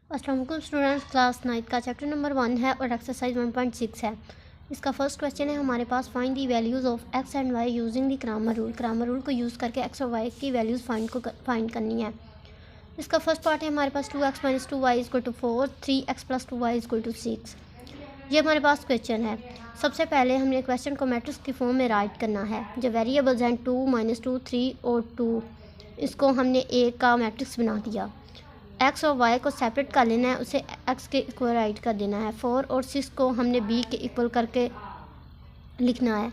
अस्सलाम वालेकुम students, class 9 का चैप्टर नंबर 1 है और एक्सरसाइज 1.6 है। इसका फर्स्ट क्वेश्चन है हमारे पास, find the values of X and Y using the Cramer rule. Cramer rule को यूज़ करके एक्स और वाई की वैल्यूज़ फाइंड करनी है। इसका फर्स्ट पार्ट है हमारे पास 2x - 2y = 4, 3x + 2y = 6। ये हमारे पास क्वेश्चन है। सबसे पहले हमने क्वेश्चन को मैट्रिक्स की फॉर्म में राइट करना है। जो वेरिएबल्स हैं 2, -2, 3 और 2, इसको हमने ए का मैट्रिक्स बना दिया। एक्स और वाई को सेपरेट कर लेना है, उसे एक्स के इक्वल राइट कर देना है। 4 और 6 को हमने बी के इक्वल करके लिखना है।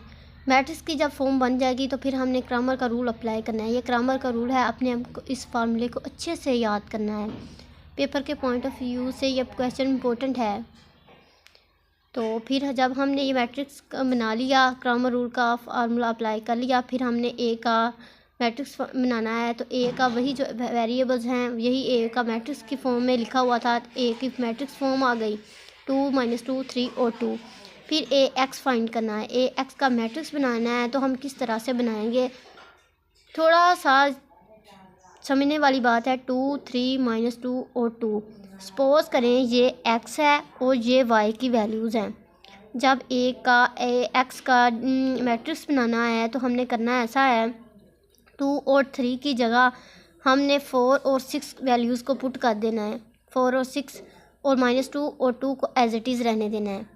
मैट्रिक्स की जब फॉर्म बन जाएगी तो फिर हमने क्रामर का रूल अप्लाई करना है। ये क्रामर का रूल है, अपने हमको इस फार्मूले को अच्छे से याद करना है। पेपर के पॉइंट ऑफ व्यू से ये क्वेश्चन इंपॉर्टेंट है। तो फिर जब हमने ये मैट्रिक्स बना लिया, क्रामर रूल का फार्मूला अप्लाई कर लिया, फिर हमने ए का मैट्रिक्स बनाना है। तो ए का वही जो वेरिएबल्स हैं यही ए का मैट्रिक्स की फॉर्म में लिखा हुआ था। ए की मैट्रिक्स फॉर्म आ गई 2, -2, 3 और 2। फिर ए एक्स फाइंड करना है। ए एक्स का मैट्रिक्स बनाना है। तो हम किस तरह से बनाएंगे, थोड़ा सा समझने वाली बात है। 2, 3, -2 और 2। सपोज करें ये एक्स है और ये वाई की वैल्यूज़ हैं। जब एक्स का मैट्रिक्स बनाना है तो हमने करना ऐसा है, 2 और 3 की जगह हमने 4 और 6 वैल्यूज़ को पुट कर देना है। 4 और 6 और -2 और 2 को एज इट इज़ रहने देना है।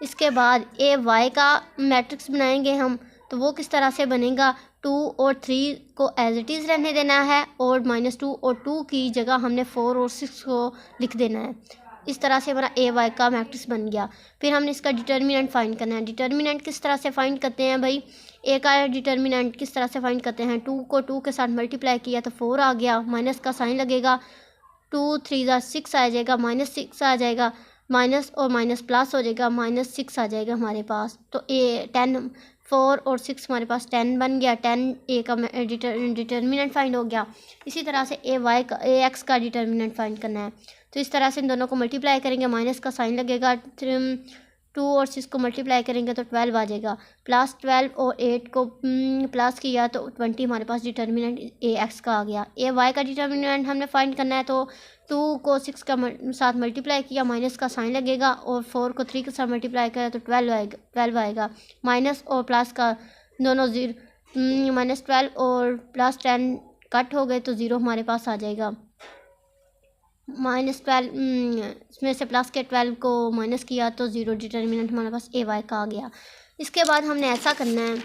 इसके बाद ए वाई का मैट्रिक्स बनाएंगे हम, तो वो किस तरह से बनेगा, 2 और 3 को एज इट इज़ रहने देना है और -2 और 2 की जगह हमने 4 और 6 को लिख देना है। इस तरह से हमारा ए वाई का मैट्रिक्स बन गया। फिर हमने इसका डिटर्मिनेंट फाइंड करना है। डिटर्मिनेंट किस तरह से फाइंड करते हैं भाई, ए का डिटर्मिनेंट किस तरह से फाइंड करते हैं, 2 को 2 के साथ मल्टीप्लाई किया तो 4 आ गया, माइनस का साइन लगेगा, 2 3 6 आ जाएगा, -6 आ जाएगा, माइनस और माइनस प्लस हो जाएगा, -6 आ जाएगा हमारे पास। तो ए 10, 4 और 6 हमारे पास 10 बन गया। 10 ए का डिटर्मिनेंट फाइंड हो गया। इसी तरह से ए एक्स का डिटर्मिनेंट फाइंड करना है। तो इस तरह से इन दोनों को मल्टीप्लाई करेंगे, माइनस का साइन लगेगा, 2 और 6 को मल्टीप्लाई करेंगे तो 12 आ जाएगा, प्लस 12 और 8 को प्लस किया तो 20 हमारे पास डिटर्मिनेंट ए एक्स का आ गया। ए वाई का डिटर्मिनेंट हमने फाइंड करना है। तो 2 को 6 का साथ मल्टीप्लाई किया, माइनस का साइन लगेगा, और 4 को 3 के साथ मल्टीप्लाई किया तो 12 आएगा। माइनस और प्लस का दोनों -12 और +10 कट हो गए तो 0 हमारे पास आ जाएगा। -12 इसमें से प्लस के 12 को माइनस किया तो 0 डिटर्मिनेंट हमारे पास ए वाई का आ गया। इसके बाद हमने ऐसा करना है,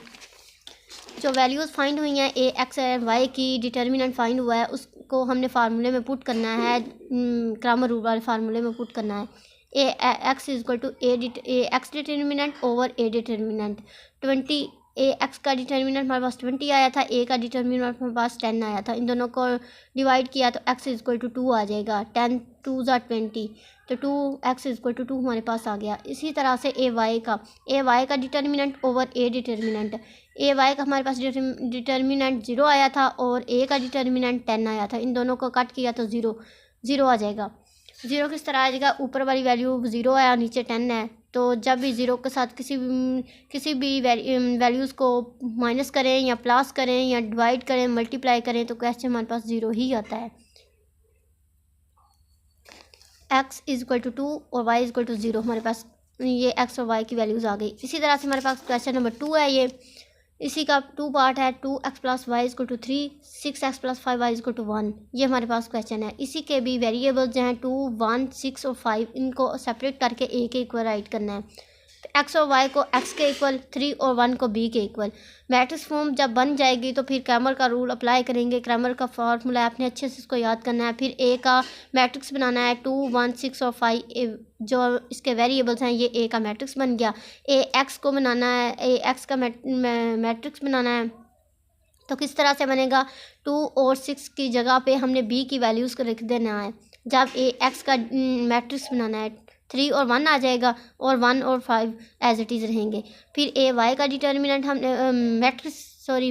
जो वैल्यूज़ फाइंड हुई हैं ए एक्स एंड वाई की, डिटर्मिनेंट फाइंड हुआ है, उसको हमने फार्मूले में पुट करना है, क्रामर रूल वाले फार्मूले में पुट करना है। A X = A X determinant over A determinant. 20 A X का डिटर्मिनेंट हमारे पास 20 आया था, ए का डिटर्मिनेंट हमारे पास 10 आया था। इन दोनों को डिवाइड किया तो एक्स = 2 आ जाएगा, 10 2 = 20, तो 2x = 2 हमारे पास आ गया। इसी तरह से ए वाई का determinant over A determinant. A y का हमारे पास डिटर्मिनेंट 0 आया था और ए का डिटर्मिनेंट 10 आया था। इन दोनों को कट किया तो 0 आ जाएगा। 0 किस तरह आ जाएगा, ऊपर वाली वैल्यू 0 आया, नीचे 10 है। तो जब भी 0 के साथ किसी भी वैल्यूज़ को माइनस करें या प्लस करें या डिवाइड करें, मल्टीप्लाई करें, तो क्वेश्चन हमारे पास 0 ही आता है। x = 2 और y = 0 हमारे पास ये x और y की वैल्यूज़ आ गई। इसी तरह से हमारे पास क्वेश्चन नंबर 2 है। ये इसी का 2 पार्ट है। 2x + y = 3, 6x + 5y = 1। ये हमारे पास क्वेश्चन है। इसी के भी वेरिएबल्स हैं 2, 1, 6 और 5, इनको सेपरेट करके ए के इक्वल राइट करना है। एक्स और वाई को एक्स के इक्वल, 3 और 1 को बी के इक्वल। मैट्रिक्स फॉर्म जब बन जाएगी तो फिर क्रैमर का रूल अप्लाई करेंगे। क्रैमर का फार्मूला आपने अच्छे से इसको याद करना है। फिर ए का मैट्रिक्स बनाना है, 2, 1, 6 और 5 जो इसके वेरिएबल्स हैं, ये ए का मैट्रिक्स बन गया। ए एक्स को बनाना है, ए एक्स का मैट्रिक्स बनाना है। तो किस तरह से बनेगा, 2 और 6 की जगह पे हमने बी की वैल्यूज़ को लिख देना है। जब ए एक्स का मैट्रिक्स बनाना है, 3 और 1 आ जाएगा और 1 और 5 एज इट इज़ रहेंगे। फिर ए वाई का डिटर्मिनेंट हमने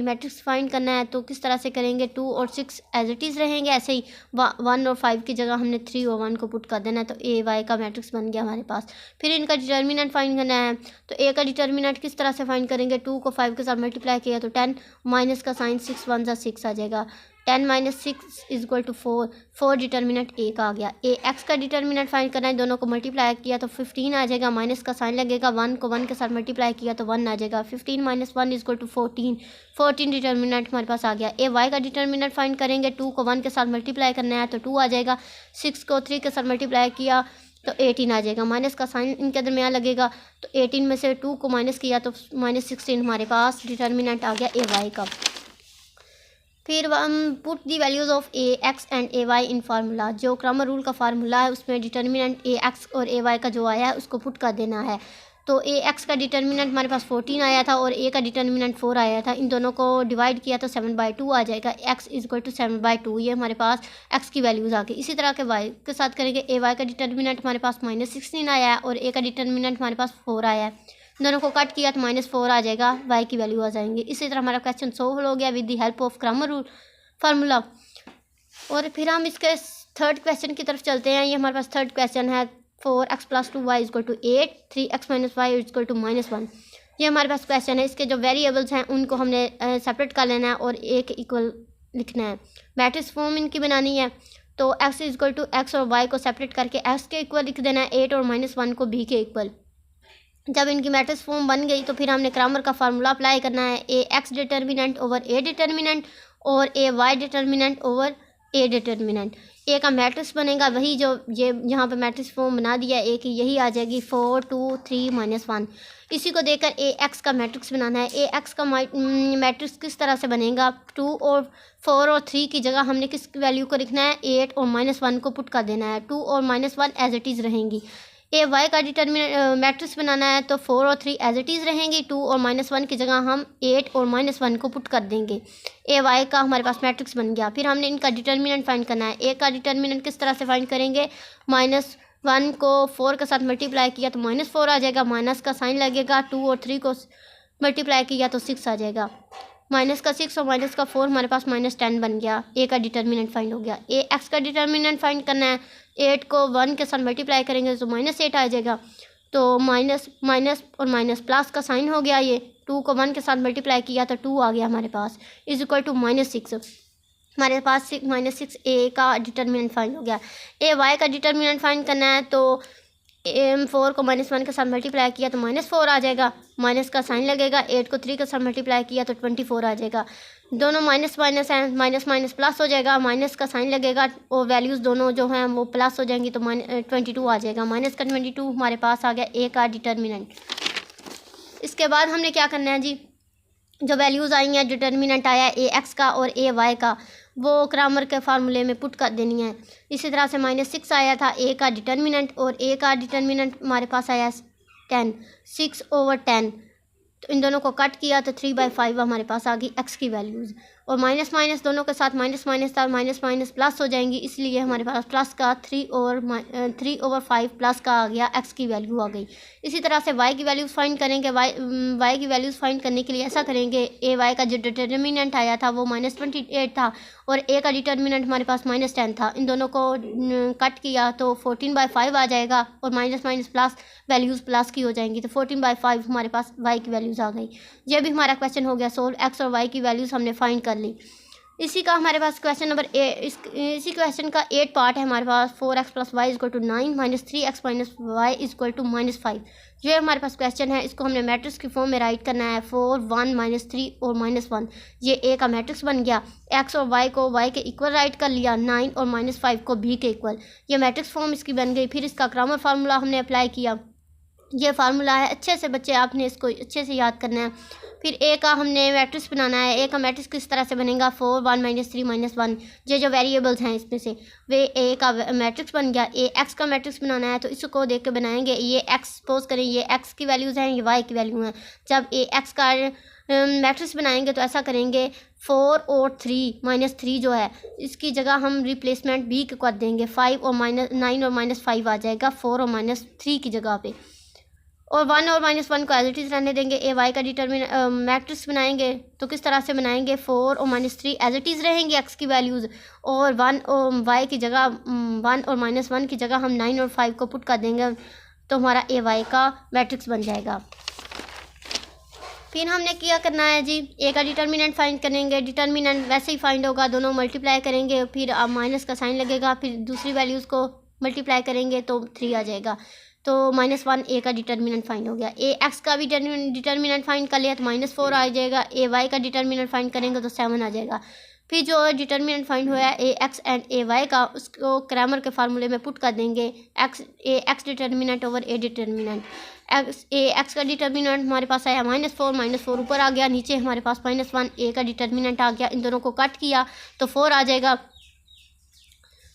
मैट्रिक्स फाइंड करना है। तो किस तरह से करेंगे, 2 और 6 एज इट इज़ रहेंगे, ऐसे ही 1 और 5 की जगह हमने 3 और 1 को पुट कर देना है। तो ए वाई का मैट्रिक्स बन गया हमारे पास। फिर इनका डिटर्मिनेंट फाइंड करना है। तो ए का डिटर्मिनेंट किस तरह से फाइंड करेंगे, 2 को 5 के साथ मल्टीप्लाई किया तो 10, माइनस का साइन 6 1 = 6 आ जाएगा, 10 minus 6 is equal to 4, 4 determinant A का आ गया। ए एक्स का डिटर्मिनेंट फाइंड करना है, दोनों को मल्टीप्लाई किया तो 15 आ जाएगा, माइनस का साइन लगेगा, 1 को 1 के साथ मल्टीप्लाई किया तो 1 आ जाएगा। 15 minus 1 is equal to 14, 14 determinant हमारे पास आ गया। ए वाई का डिटर्मिनेंट फाइंड करेंगे, 2 को 1 के साथ मल्टीप्लाई करना है तो 2 आ जाएगा, 6 को 3 के साथ मल्टीप्लाई किया तो 18 आ जाएगा, माइनस का साइन इनके दरमियान लगेगा तो 18 में से 2 को माइनस किया तो माइनस 16 हमारे पास डिटर्मिनेंट आ गया ए वाई का। फिर हम put the values of A x and A y in formula, जो क्रमर रूल का फार्मूला है उसमें डिटर्मिनेंट ए एक्स और ए वाई का जो आया है उसको पुट कर देना है। तो ए एक्स का डिटर्मिनेंट हमारे पास 14 आया था और ए का डिटर्मिनेंट 4 आया था, इन दोनों को डिवाइड किया तो 7/2 आ जाएगा, एक्स इज इक्वल टू 7/2, ये हमारे पास एक्स की वैल्यूज़ आ गई। इसी तरह के वाई के साथ करेंगे, ए वाई का डिटर्मिनेंट हमारे पास -16 आया है और ए का डिटर्मिनेंट हमारे पास 4 आया है, दोनों को कट किया तो -4 आ जाएगा, वाई की वैल्यू आ जाएंगी। इसी तरह हमारा क्वेश्चन सोल्व हो गया with the help of Cramer rule formula. और फिर हम इसके थर्ड क्वेश्चन की तरफ चलते हैं। ये हमारे पास थर्ड क्वेश्चन है, 4x + 2y = 8, 3x - y = -1। ये हमारे पास क्वेश्चन है, इसके जो वेरिएबल्स हैं उनको हमने सेपरेट कर लेना है और एक इक्वल लिखना है। मैट्रिक्स फॉर्म इनकी बनानी है तो x = x और y को सेपरेट करके x के इक्वल लिख देना है, 8 और -1 को b के इक्वल। जब इनकी मैट्रिक्स फॉर्म बन गई तो फिर हमने क्रमर का फार्मूला अप्लाई करना है, A X determinant over A determinant और A Y determinant over A determinant. A का मैट्रिक्स बनेगा वही जो ये यहाँ पे मैट्रिक्स फॉर्म बना दिया ए की, यही आ जाएगी 4 2 3 -1। इसी को देकर ए एक्स का मैट्रिक्स बनाना है। ए एक्स का मैट्रिक्स किस तरह से बनेगा, 2 और 4 और 3 की जगह हमने किस वैल्यू को लिखना है, 8 और -1 को पुट कर देना है, 2 और -1 एज इट इज़ रहेंगी। ए वाई का मैट्रिक्स बनाना है तो 4 और 3 एज इट इज़ रहेंगी, 2 और -1 की जगह हम 8 और -1 को पुट कर देंगे। ए वाई का हमारे पास मैट्रिक्स बन गया। फिर हमने इनका डिटर्मिनेंट फाइंड करना है। ए का डिटर्मिनेंट किस तरह से फाइंड करेंगे, -1 को 4 के साथ मल्टीप्लाई किया तो -4 आ जाएगा, माइनस का साइन लगेगा, 2 और 3 को मल्टीप्लाई किया तो 6 आ जाएगा, माइनस का 6 और माइनस का 4 हमारे पास -10 बन गया। ए का डिटर्मिनेंट फाइंड हो गया। ए एक्स का डिटर्मिनेंट फाइंड करना है, 8 को 1 के साथ मल्टीप्लाई करेंगे तो -8 आ जाएगा, तो माइनस और माइनस प्लस का साइन हो गया, ये 2 को 1 के साथ मल्टीप्लाई किया तो 2 आ गया हमारे पास, इज इक्वल टू -6। हमारे पास -6 ए का डिटर्मिनेंट फाइंड हो गया। ए वाई का डिटर्मिनेंट फाइंड करना है तो 4 को -1 के साथ मल्टीप्लाई किया तो -4 आ जाएगा, माइनस का साइन लगेगा, 8 को 3 के साथ मल्टीप्लाई किया तो 24 आ जाएगा, दोनों माइनस माइनस हैं, माइनस प्लस हो जाएगा, माइनस का साइन लगेगा और वैल्यूज़ दोनों जो हैं वो प्लस हो जाएंगी तो 22 आ जाएगा, माइनस का 22 हमारे पास आ गया ए का डिटर्मिनेंट। इसके बाद हमने क्या करना है जी, जो वैल्यूज़ आई हैं, डिटर्मिनेंट आया ए एक्स का और ए वाई का, वो क्रमर के फार्मूले में पुट कर देनी है। इसी तरह से -6 आया था ए का डिटर्मिनेंट और ए का डिटर्मिनेंट हमारे पास आया 10, 6/10, तो इन दोनों को कट किया तो 3/5 हमारे पास आ गई एक्स की वैल्यूज़, और माइनस माइनस दोनों के साथ माइनस था, माइनस प्लस हो जाएंगी, इसलिए हमारे पास प्लस का 3/5 प्लस का आ गया, एक्स की वैल्यू आ गई। इसी तरह से वाई की वैल्यूज़ फाइंड करेंगे। वाई की वैल्यूज़ फाइंड करने के लिए ऐसा करेंगे, ए वाई का जो डिटर्मिनेंट आया था वो -28 था और ए का डिटर्मिनेंट हमारे पास -10 था, इन दोनों को कट किया तो 14/5 आ जाएगा और माइनस प्लस वैल्यूज़ प्लस की हो जाएंगी, तो 14/5 हमारे पास वाई की वैल्यूज़ आ गई। ये भी हमारा क्वेश्चन हो गया सोल्व, एक्स और वाई की वैल्यूज़ हमने फाइंड कर ली। इसी का हमारे पास क्वेश्चन नंबर इसी क्वेश्चन का 8 पार्ट है हमारे पास। 4x + y = 9 -3x - y = -5। ये हमारे पास क्वेश्चन है, इसको हमने मैट्रिक्स की फॉर्म में राइट करना है, 4 1 -3 और -1। ये ए का मैट्रिक्स बन गया। एक्स और वाई को वाई के इक्वल राइट कर लिया, 9 और -5 को बी के इक्वल, ये मैट्रिक्स फॉर्म इसकी बन गई। फिर इसका क्रमर फार्मूला हमने अप्लाई किया, ये फार्मूला है, अच्छे से बच्चे आपने इसको अच्छे से याद करना है। फिर ए का हमने मैट्रिक्स बनाना है। ए का मैट्रिक्स किस तरह से बनेगा, 4 1 -3 -1, ये जो वेरिएबल्स हैं इसमें से वे ए का मैट्रिक्स बन गया। ए एक्स का मैट्रिक्स बनाना है तो इसको देख के बनाएंगे। ये एक्स सपोज करें, ये एक्स की वैल्यूज़ हैं, ये वाई की वैल्यू हैं। जब ए एक्स का मैट्रिक्स बनाएंगे तो ऐसा करेंगे, 4 और 3 -3 जो है इसकी जगह हम रिप्लेसमेंट बी को कर देंगे, 5 और -9 और -5 आ जाएगा 4 और -3 की जगह पे, और 1 और -1 को एज इट इज़ रहने देंगे। ए वाई का मैट्रिक्स बनाएंगे तो किस तरह से बनाएंगे, 4 और -3 एज इट इज़ रहेंगी एक्स की वैल्यूज़, और 1 और वाई की जगह 1 और -1 की जगह हम 9 और 5 को पुट कर देंगे, तो हमारा ए वाई का मैट्रिक्स बन जाएगा। फिर हमने क्या करना है जी, ए का डिटर्मिनेंट फाइंड करेंगे। डिटर्मिनेंट वैसे ही फाइंड होगा, दोनों मल्टीप्लाई करेंगे, फिर अब माइनस का साइन लगेगा, फिर दूसरी वैल्यूज़ को मल्टीप्लाई करेंगे तो 3 आ जाएगा। तो -1 ए का डिटर्मिनेंट फाइंड हो गया। ए एक्स का भी डिटर्मिनेंट फाइंड कर लिया तो -4 आ जाएगा। ए वाई का डिटर्मिनेंट फाइंड करेंगे तो 7 आ जाएगा। फिर जो डिटर्मिनेंट फाइंड हुआ है A x and A y का, उसको क्रैमर के फार्मूले में पुट कर देंगे। X determinant over A determinant. X का डिटर्मिनेंट हमारे पास आया -4 ऊपर आ गया, नीचे हमारे पास -1 ए का डिटर्मिनेंट आ गया। इन दोनों को कट किया तो 4 आ जाएगा।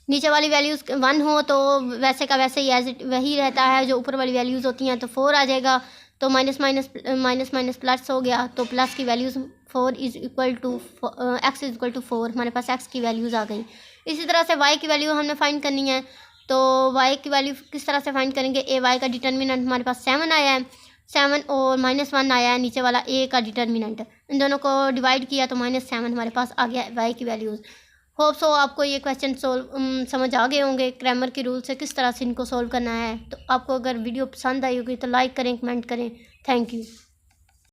नीचे वाली वैल्यूज़ 1 हो तो वैसे का वैसे ही एज इट वही रहता है, जो ऊपर वाली वैल्यूज़ होती हैं, तो 4 आ जाएगा। तो माइनस माइनस प्लस हो गया, तो प्लस की values 4 is equal to x is equal to 4, हमारे पास एक्स की वैल्यूज़ आ गई। इसी तरह से वाई की वैल्यू हमने फाइंड करनी है। तो वाई की वैल्यू किस तरह से फाइंड करेंगे, ए वाई का डिटर्मिनेंट हमारे पास 7 आया है, 7 और -1 आया है नीचे वाला ए का डिटर्मिनेंट, इन दोनों को डिवाइड किया तो -7 हमारे पास आ गया वाई की वैल्यूज़। होप सो आपको ये क्वेश्चन समझ आ गए होंगे क्रैमर के रूल से किस तरह से इनको सोल्व करना है। तो आपको अगर वीडियो पसंद आई होगी तो लाइक करें, कमेंट करें। Thank you.